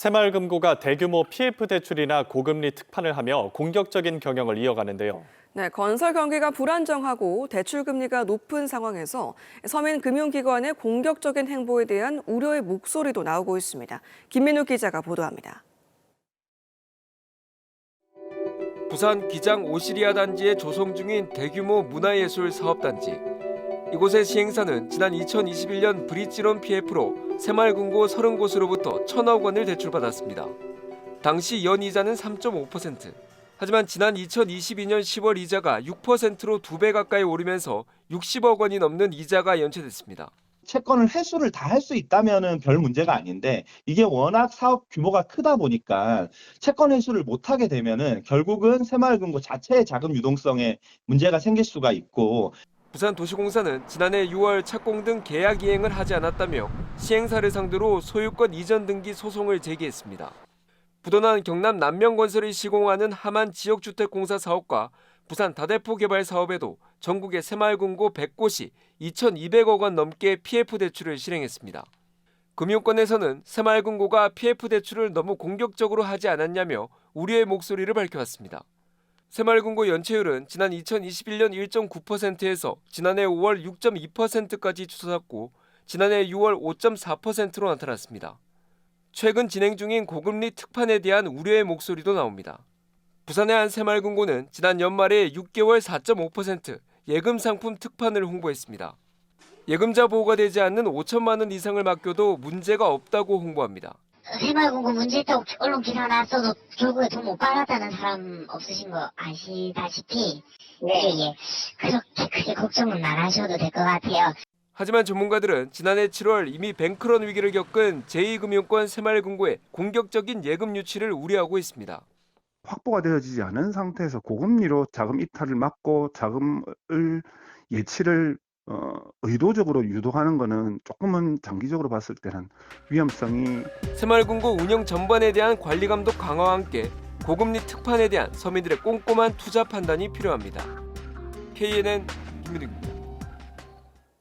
새마을금고가 대규모 PF 대출이나 고금리 특판을 하며 공격적인 경영을 이어가는데요. 네, 건설 경기가 불안정하고 대출 금리가 높은 상황에서 서민 금융기관의 공격적인 행보에 대한 우려의 목소리도 나오고 있습니다. 김민우 기자가 보도합니다. 부산 기장 오시리아 단지에 조성 중인 대규모 문화예술 사업단지. 이곳의 시행사는 지난 2021년 브릿지론 PF로 새마을금고 30곳으로부터 1,000억 원을 대출받았습니다. 당시 연이자는 3.5%. 하지만 지난 2022년 10월 이자가 6%로 2배 가까이 오르면서 60억 원이 넘는 이자가 연체됐습니다. 채권을 회수를 다 할 수 있다면은 별 문제가 아닌데 이게 워낙 사업 규모가 크다 보니까 채권 회수를 못하게 되면은 결국은 새마을금고 자체의 자금 유동성에 문제가 생길 수가 있고. 부산도시공사는 지난해 6월 착공 등 계약 이행을 하지 않았다며 시행사를 상대로 소유권 이전 등기 소송을 제기했습니다. 부도난 경남 남명건설이 시공하는 하만 지역주택공사 사업과 부산 다대포 개발 사업에도 전국의 새마을금고 100곳이 2,200억 원 넘게 PF 대출을 실행했습니다. 금융권에서는 새마을금고가 PF 대출을 너무 공격적으로 하지 않았냐며 우려의 목소리를 밝혀왔습니다. 새마을금고 연체율은 지난 2021년 1.9%에서 지난해 5월 6.2%까지 치솟았고 지난해 6월 5.4%로 나타났습니다. 최근 진행 중인 고금리 특판에 대한 우려의 목소리도 나옵니다. 부산의 한 새마을금고는 지난 연말에 6개월 4.5% 예금 상품 특판을 홍보했습니다. 예금자 보호가 되지 않는 5천만 원 이상을 맡겨도 문제가 없다고 홍보합니다. 새마을금고 문제 있다고 언론 기사 났어도 결국에 돈 못 받았다는 사람 없으신 거 아시다시피 예. 그렇게 크게 걱정은 안 하셔도 될 것 같아요. 하지만 전문가들은 지난해 7월 이미 뱅크런 위기를 겪은 제2금융권 새마을금고의 공격적인 예금 유치를 우려하고 있습니다. 확보가 되어지지 않은 상태에서 고금리로 자금 이탈을 막고 자금을 예치를 의도적으로 유도하는 것은 조금은 장기적으로 봤을 때는 위험성이. 새마을금고 운영 전반에 대한 관리 감독 강화와 함께 고금리 특판에 대한 서민들의 꼼꼼한 투자 판단이 필요합니다. KNN 김민우입니다.